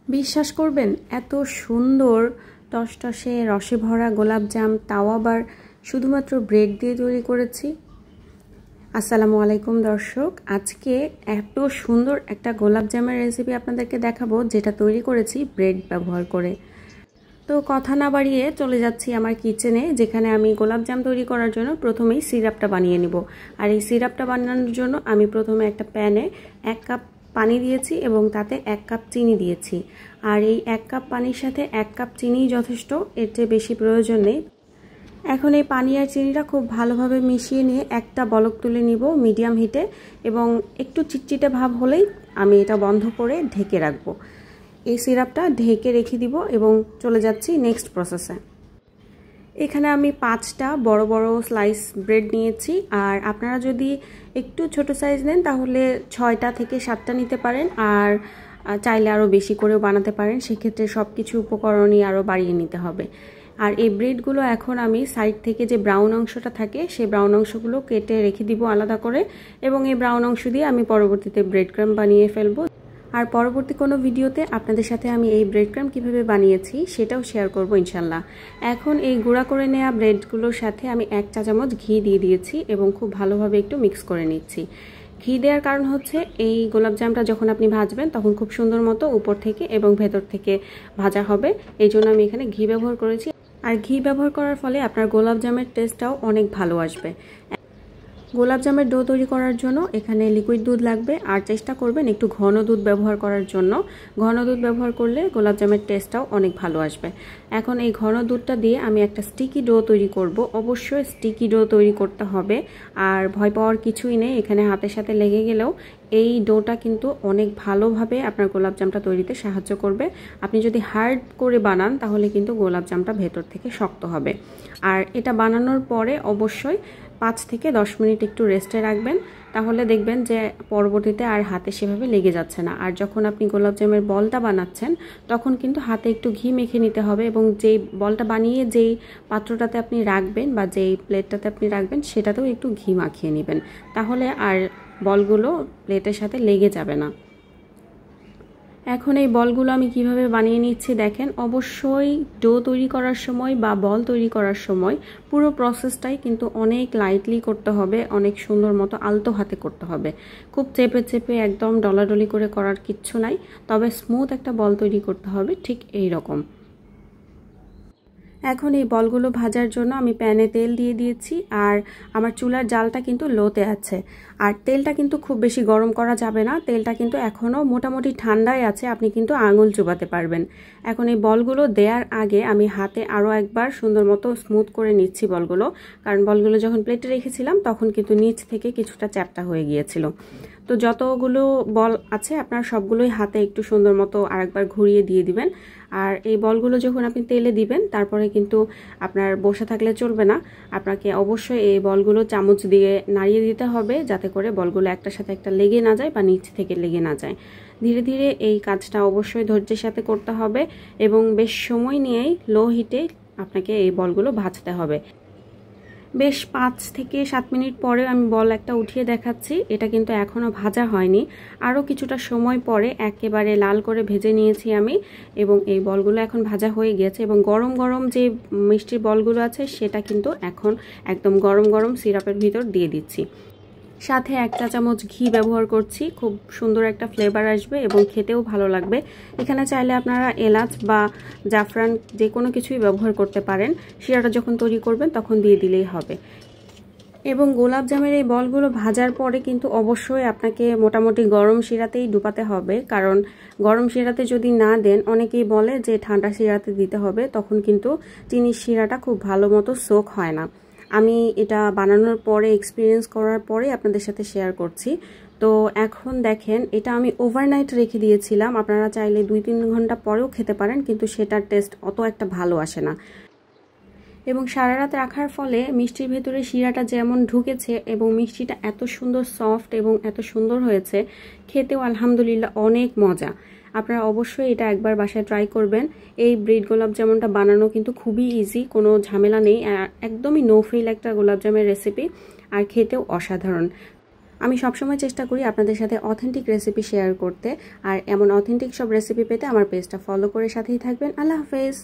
বিশ্বাস করবেন এত সুন্দর টসটসে রসে ভরা গোলাপজাম, তাও আবার শুধুমাত্র ব্রেড দিয়ে তৈরি করেছি। আসসালামু আলাইকুম দর্শক, আজকে এত সুন্দর একটা গোলাপজামের রেসিপি আপনাদেরকে দেখাবো যেটা তৈরি করেছি ব্রেড ব্যবহার করে। তো কথা না বাড়িয়ে চলে যাচ্ছি আমার কিচেনে, যেখানে আমি গোলাপজাম তৈরি করার জন্য প্রথমেই সিরাপটা বানিয়ে নিব। আর এই সিরাপটা বানানোর জন্য আমি প্রথমে একটা প্যানে 1 কাপ পানি দিয়েছি এবং তাতে 1 কাপ চিনি দিয়েছি। আর এই 1 কাপ পানির সাথে 1 কাপ চিনি যথেষ্ট, এর চেয়ে বেশি প্রয়োজন নেই। এখন এই পানি আর চিনিটা খুব ভালোভাবে মিশিয়ে নিয়ে একটা বলক তুলে নিব মিডিয়াম হিটে, এবং একটু চিটচিটে ভাব হলেই আমি এটা বন্ধ করে ঢেকে রাখবো। এই সিরাপটা ঢেকে রেখে দিব এবং চলে যাচ্ছি নেক্সট প্রসেসে। এখানে আমি 5টা বড় বড় স্লাইস ব্রেড নিয়েছি, আর আপনারা যদি একটু ছোট সাইজ নেন তাহলে 6টা থেকে 7টা নিতে পারেন, আর চাইলে আরও বেশি করেও বানাতে পারেন। সেক্ষেত্রে সব কিছু উপকরণই আরও বাড়িয়ে নিতে হবে। আর এই ব্রেডগুলো এখন আমি সাইড থেকে যে ব্রাউন অংশটা থাকে সেই ব্রাউন অংশগুলো কেটে রেখে দিব আলাদা করে, এবং এই ব্রাউন অংশ দিয়ে আমি পরবর্তীতে ব্রেড ক্রাম্ব বানিয়ে ফেলবো। আর পরবর্তী কোনো ভিডিওতে আপনাদের সাথে আমি এই ব্রেড ক্রাম্ব কীভাবে বানিয়েছি সেটাও শেয়ার করব ইনশাল্লাহ। এখন এই গুঁড়া করে নেওয়া ব্রেডগুলোর সাথে আমি 1 চা চামচ ঘি দিয়ে দিয়েছি এবং খুব ভালোভাবে একটু মিক্স করে নিচ্ছি। ঘি দেওয়ার কারণ হচ্ছে এই গোলাপজামটা যখন আপনি ভাজবেন তখন খুব সুন্দর মতো উপর থেকে এবং ভেতর থেকে ভাজা হবে, এই জন্য আমি এখানে ঘি ব্যবহার করেছি। আর ঘি ব্যবহার করার ফলে আপনার গোলাপজামের টেস্টটাও অনেক ভালো আসবে। গোলাপজামের ডো তৈরি করার জন্য এখানে লিকুইড দুধ লাগবে, আর চেষ্টা করবেন একটু ঘন দুধ ব্যবহার করার জন্য। ঘন দুধ ব্যবহার করলে গোলাপজামের টেস্টটাও অনেক ভালো আসবে। এখন এই ঘন দুধটা দিয়ে আমি একটা স্টিকি ডো তৈরি করব। অবশ্যই স্টিকি ডো তৈরি করতে হবে, আর ভয় পাওয়ার কিছুই নেই। এখানে হাতের সাথে লেগে গেলেও এই ডোটা কিন্তু অনেক ভালোভাবে আপনার গোলাপজামটা তৈরিতে সাহায্য করবে। আপনি যদি হার্ড করে বানান তাহলে কিন্তু গোলাপজামটা ভেতর থেকে শক্ত হবে। আর এটা বানানোর পরে অবশ্যই 5 থেকে 10 মিনিট একটু রেস্টে রাখবেন, তাহলে দেখবেন যে পরবর্তীতে আর হাতে সেভাবে লেগে যাচ্ছে না। আর যখন আপনি গোলাপজামের বলটা বানাচ্ছেন তখন কিন্তু হাতে একটু ঘি মেখে নিতে হবে, এবং যেই বলটা বানিয়ে যেই পাত্রটাতে আপনি রাখবেন বা যেই প্লেটটাতে আপনি রাখবেন সেটাতেও একটু ঘি মাখিয়ে নেবেন, তাহলে আর বলগুলো প্লেটের সাথে লেগে যাবে না। এখন এই বলগুলো আমি কিভাবে বানিয়ে নিচ্ছি দেখেন। অবশ্যই ডো তৈরি করার সময় বা বল তৈরি করার সময় পুরো প্রসেসটাই কিন্তু অনেক লাইটলি করতে হবে, অনেক সুন্দর মতো আলতো হাতে করতে হবে। খুব চেপে চেপে একদম ডলাডলি করে করার কিচ্ছু নাই, তবে স্মুথ একটা বল তৈরি করতে হবে ঠিক এই রকম। এখন এই বলগুলো ভাজার জন্য আমি প্যানে তেল দিয়ে দিয়েছি, আর আমার চুলার জালটা কিন্তু লোতে আছে। আর তেলটা কিন্তু খুব বেশি গরম করা যাবে না, তেলটা কিন্তু এখনও মোটামুটি ঠান্ডাই আছে, আপনি কিন্তু আঙুল চুবাতে পারবেন। এখন এই বলগুলো দেওয়ার আগে আমি হাতে আরও একবার সুন্দর মতো স্মুথ করে নিচ্ছি বলগুলো, কারণ বলগুলো যখন প্লেটে রেখেছিলাম তখন কিন্তু নিচ থেকে কিছুটা চ্যাপ্টা হয়ে গিয়েছিল। তো যতগুলো বল আছে আপনার সবগুলোই হাতে একটু সুন্দর মতো আরেকবার ঘুরিয়ে দিয়ে দিবেন। আর এই বলগুলো যখন আপনি তেলে দিবেন তারপরে কিন্তু আপনার বসে থাকলে চলবে না, আপনাকে অবশ্যই এই বলগুলো চামচ দিয়ে নাড়িয়ে দিতে হবে যাতে করে বলগুলো একটার সাথে একটা লেগে না যায় বা নিচ থেকে লেগে না যায়। ধীরে ধীরে এই কাজটা অবশ্যই ধৈর্যের সাথে করতে হবে, এবং বেশ সময় নিয়েই লো হিটে আপনাকে এই বলগুলো ভাজতে হবে। বেশ 5 থেকে 7 মিনিট পরে আমি বল একটা উঠিয়ে দেখাচ্ছি, এটা কিন্তু এখনও ভাজা হয়নি। আরও কিছুটা সময় পরে একেবারে লাল করে ভেজে নিয়েছি আমি, এবং এই বলগুলো এখন ভাজা হয়ে গিয়েছে। এবং গরম গরম যে মিষ্টির বলগুলো আছে সেটা কিন্তু এখন একদম গরম গরম সিরাপের ভিতর দিয়ে দিচ্ছি। সাথে 1 চা চামচ ঘি ব্যবহার করছি, খুব সুন্দর একটা ফ্লেভার আসবে এবং খেতেও ভালো লাগবে। এখানে চাইলে আপনারা এলাচ বা জাফরান যে কোনো কিছুই ব্যবহার করতে পারেন। শিরাটা যখন তৈরি করবেন তখন দিয়ে দিলেই হবে। এবং গোলাপজামের এই বলগুলো ভাজার পরে কিন্তু অবশ্যই আপনাকে মোটামুটি গরম শিরাতেই ডুবাতে হবে, কারণ গরম শিরাতে যদি না দেন অনেকেই বলে যে ঠান্ডা শিরাতে দিতে হবে, তখন কিন্তু চিনির শিরাটা খুব ভালো মতো সোক হয় না। আমি এটা বানানোর পরে এক্সপিরিয়েন্স করার পরে আপনাদের সাথে শেয়ার করছি। তো এখন দেখেন, এটা আমি ওভারনাইট রেখে দিয়েছিলাম, আপনারা চাইলে 2-3 ঘন্টা পরেও খেতে পারেন, কিন্তু সেটার টেস্ট অত একটা ভালো আসে না। এবং সারা রাত রাখার ফলে মিষ্টির ভেতরে শিরাটা যেমন ঢুকেছে এবং মিষ্টিটা এত সুন্দর সফট এবং এত সুন্দর হয়েছে, খেতেও আলহামদুলিল্লাহ অনেক মজা। আপনারা অবশ্যই এটা একবার বাসায় ট্রাই করবেন। এই ব্রেড গোলাপজামুনটা বানানো কিন্তু খুবই ইজি, কোনো ঝামেলা নেই, একদমই নো ফেল একটা গোলাপজামের রেসিপি, আর খেতেও অসাধারণ। আমি সবসময় চেষ্টা করি আপনাদের সাথে অথেন্টিক রেসিপি শেয়ার করতে, আর এমন অথেন্টিক সব রেসিপি পেতে আমার পেজটা ফলো করে সাথেই থাকবেন। আল্লাহ হাফেজ।